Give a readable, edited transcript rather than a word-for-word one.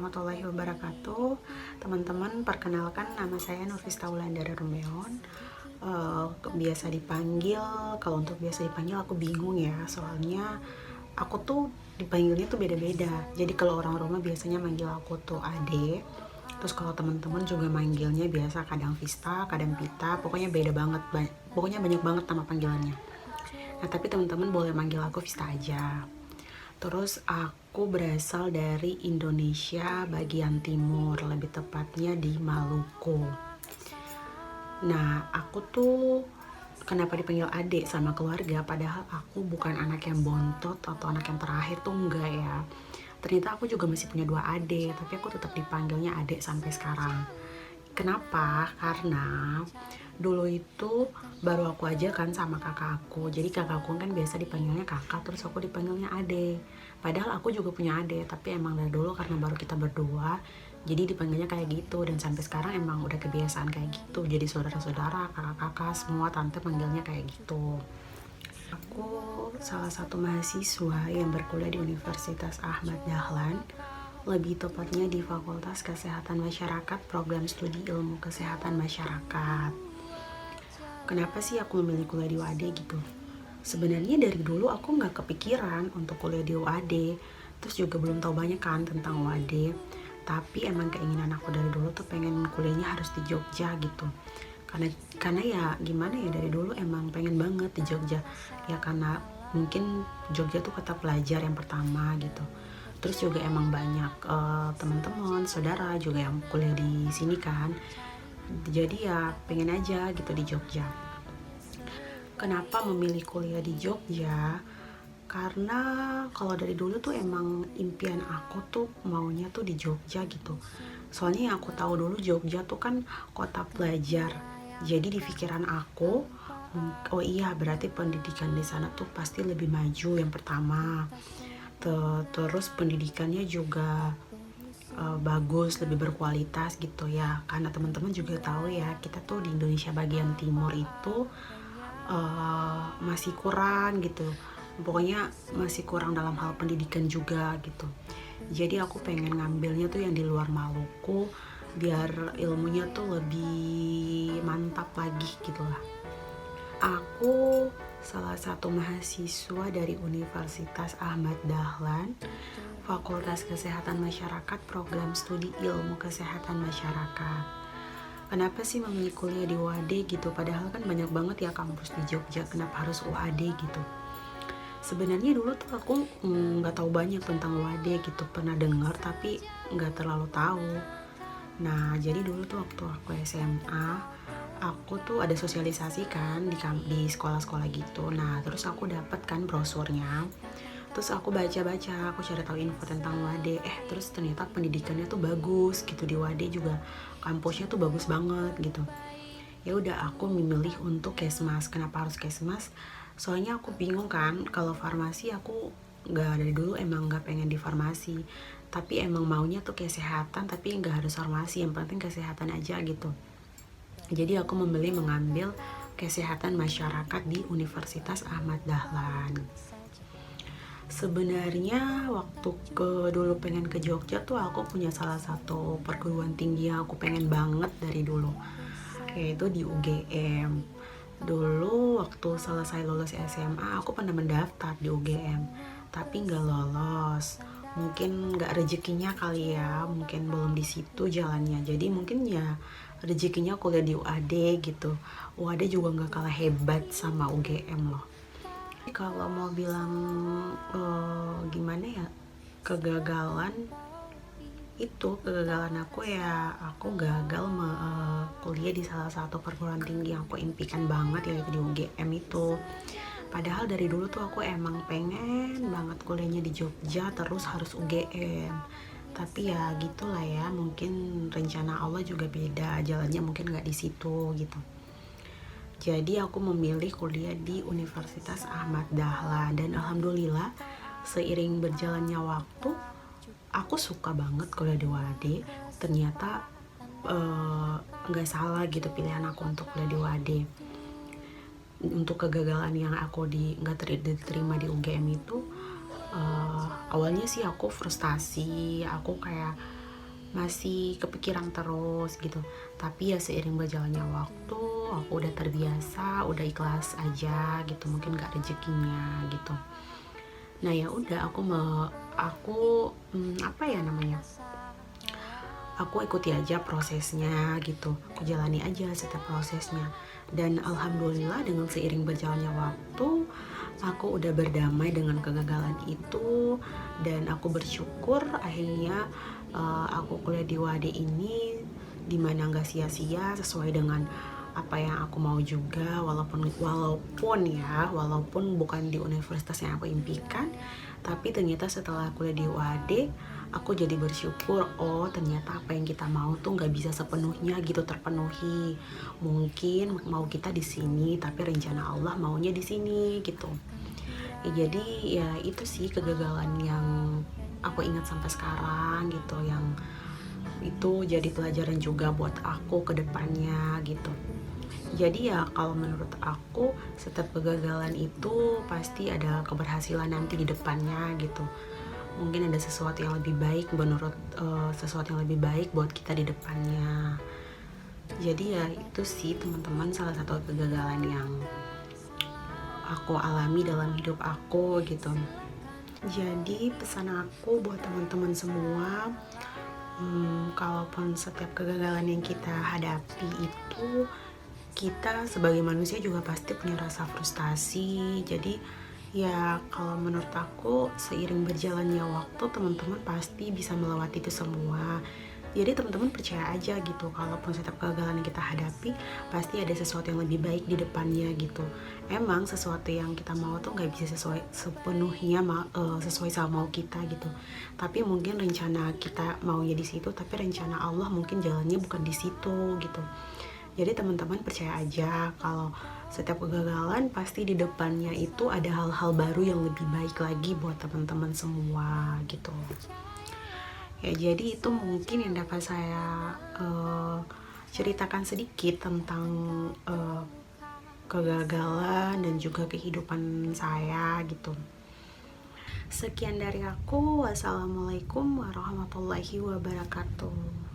warahmatullahi wabarakatuh. Teman-teman, perkenalkan nama saya Nurfista Wulandari Rumeon. Biasa dipanggil, kalau untuk biasa dipanggil aku bingung ya, soalnya aku tuh dipanggilnya tuh beda-beda. Jadi kalau orang rumah biasanya manggil aku tuh Ade. Terus kalau teman-teman juga manggilnya biasa kadang Vista, kadang Pita, pokoknya beda banget, pokoknya banyak banget nama panggilannya. Nah, tapi teman-teman boleh manggil aku Vista aja. Terus aku berasal dari Indonesia bagian timur, lebih tepatnya di Maluku. Nah, aku tuh kenapa dipanggil adik sama keluarga, padahal aku bukan anak yang bontot atau anak yang terakhir tuh enggak ya. Ternyata aku juga masih punya 2 adik, tapi aku tetap dipanggilnya adik sampai sekarang. Kenapa? Karena dulu itu baru aku aja kan sama kakak aku. Jadi kakak aku kan biasa dipanggilnya kakak, terus aku dipanggilnya ade. Padahal aku juga punya ade, tapi emang dari dulu karena baru kita berdua, jadi dipanggilnya kayak gitu. Dan sampai sekarang emang udah kebiasaan kayak gitu. Jadi saudara-saudara, kakak-kakak, semua tante panggilnya kayak gitu. Aku salah satu mahasiswa yang berkuliah di Universitas Ahmad Dahlan, lebih tepatnya di Fakultas Kesehatan Masyarakat, Program Studi Ilmu Kesehatan Masyarakat. Kenapa sih aku memilih kuliah di UAD gitu? Sebenarnya dari dulu aku nggak kepikiran untuk kuliah di UAD, terus juga belum tahu banyak kan tentang UAD. Tapi emang keinginan aku dari dulu tuh pengen kuliahnya harus di Jogja gitu. Karena ya gimana ya, dari dulu emang pengen banget di Jogja. Ya karena mungkin Jogja tuh kota pelajar yang pertama gitu. Terus juga emang banyak teman-teman, saudara juga yang kuliah di sini kan. Jadi ya pengen aja gitu di Jogja. Kenapa memilih kuliah di Jogja? Karena kalau dari dulu tuh emang impian aku tuh maunya tuh di Jogja gitu. Soalnya yang aku tahu dulu Jogja tuh kan kota pelajar. Jadi di pikiran aku, oh iya berarti pendidikan di sana tuh pasti lebih maju yang pertama. Terus pendidikannya juga bagus, lebih berkualitas gitu ya. Karena teman-teman juga tahu ya, kita tuh di Indonesia bagian timur itu masih kurang gitu. Pokoknya masih kurang dalam hal pendidikan juga gitu. Jadi aku pengen ngambilnya tuh yang di luar Maluku, biar ilmunya tuh lebih mantap lagi gitu lah. Aku salah satu mahasiswa dari Universitas Ahmad Dahlan, Fakultas Kesehatan Masyarakat, Program Studi Ilmu Kesehatan Masyarakat. Kenapa sih memilih kuliah di UAD gitu? Padahal kan banyak banget ya kampus di Jogja, kenapa harus UAD gitu? Sebenarnya dulu tuh aku nggak tahu banyak tentang UAD gitu, pernah dengar tapi nggak terlalu tahu. Nah, jadi dulu tuh waktu aku SMA, aku tuh ada sosialisasi kan di sekolah-sekolah gitu. Nah, terus aku dapat kan brosurnya. Terus aku baca-baca, aku cari tahu info tentang UAD. Terus ternyata pendidikannya tuh bagus gitu di UAD juga. Kampusnya tuh bagus banget gitu. Ya udah aku memilih untuk Kesmas. Kenapa harus Kesmas? Soalnya aku bingung kan, kalau farmasi aku nggak, dari dulu emang nggak pengen di farmasi, tapi emang maunya tuh kesehatan, tapi nggak harus farmasi, yang penting kesehatan aja gitu. Jadi aku mengambil kesehatan masyarakat di Universitas Ahmad Dahlan. Sebenarnya waktu dulu pengen ke Jogja tuh aku punya salah satu perguruan tinggi yang aku pengen banget dari dulu, yaitu di UGM. Dulu waktu selesai lulus SMA aku pernah mendaftar di UGM, tapi nggak lolos. Mungkin nggak rezekinya kali ya, mungkin belum di situ jalannya. Jadi mungkin ya rezekinya kuliah di UAD gitu. UAD juga nggak kalah hebat sama UGM loh. Kalau mau bilang gimana ya, kegagalan aku ya, aku gagal kuliah di salah satu perguruan tinggi yang aku impikan banget, yaitu di UGM itu. Padahal dari dulu tuh aku emang pengen banget kuliahnya di Jogja, terus harus UGM. Tapi ya gitulah ya, mungkin rencana Allah juga beda, jalannya mungkin nggak di situ gitu. Jadi aku memilih kuliah di Universitas Ahmad Dahlan, dan alhamdulillah seiring berjalannya waktu aku suka banget kuliah di UAD. Ternyata nggak salah gitu pilihan aku untuk kuliah di UAD. Untuk kegagalan yang aku nggak diterima di UGM itu, awalnya sih aku frustasi, aku kayak masih kepikiran terus gitu. Tapi ya seiring berjalannya waktu aku udah terbiasa, udah ikhlas aja gitu, mungkin gak rezekinya gitu. Nah ya udah apa ya namanya, aku ikuti aja prosesnya gitu, aku jalani aja setiap prosesnya. Dan alhamdulillah dengan seiring berjalannya waktu aku udah berdamai dengan kegagalan itu, dan aku bersyukur akhirnya aku kuliah di WADE ini dimana gak sia-sia, sesuai dengan apa yang aku mau juga, walaupun bukan di universitas yang aku impikan. Tapi ternyata setelah kuliah di UAD aku jadi bersyukur, oh ternyata apa yang kita mau tuh nggak bisa sepenuhnya gitu terpenuhi. Mungkin mau kita di sini tapi rencana Allah maunya di sini gitu ya. Jadi ya itu sih kegagalan yang aku ingat sampai sekarang gitu, yang itu jadi pelajaran juga buat aku ke depannya gitu. Jadi ya kalau menurut aku setiap kegagalan itu pasti ada keberhasilan nanti di depannya gitu. Mungkin ada sesuatu yang lebih baik sesuatu yang lebih baik buat kita di depannya. Jadi ya itu sih teman-teman, salah satu kegagalan yang aku alami dalam hidup aku gitu. Jadi pesan aku buat teman-teman semua, kalaupun setiap kegagalan yang kita hadapi itu, kita sebagai manusia juga pasti punya rasa frustasi. Jadi ya kalau menurut aku seiring berjalannya waktu teman-teman pasti bisa melewati itu semua. Jadi teman-teman percaya aja gitu, kalaupun setiap kegagalan yang kita hadapi pasti ada sesuatu yang lebih baik di depannya gitu. Emang sesuatu yang kita mau tuh nggak bisa sepenuhnya sesuai sama mau kita gitu. Tapi mungkin rencana kita maunya di situ, tapi rencana Allah mungkin jalannya bukan di situ gitu. Jadi teman-teman percaya aja kalau setiap kegagalan pasti di depannya itu ada hal-hal baru yang lebih baik lagi buat teman-teman semua gitu. Ya jadi itu mungkin yang dapat saya ceritakan sedikit tentang kegagalan dan juga kehidupan saya gitu. Sekian dari aku. Wassalamualaikum warahmatullahi wabarakatuh.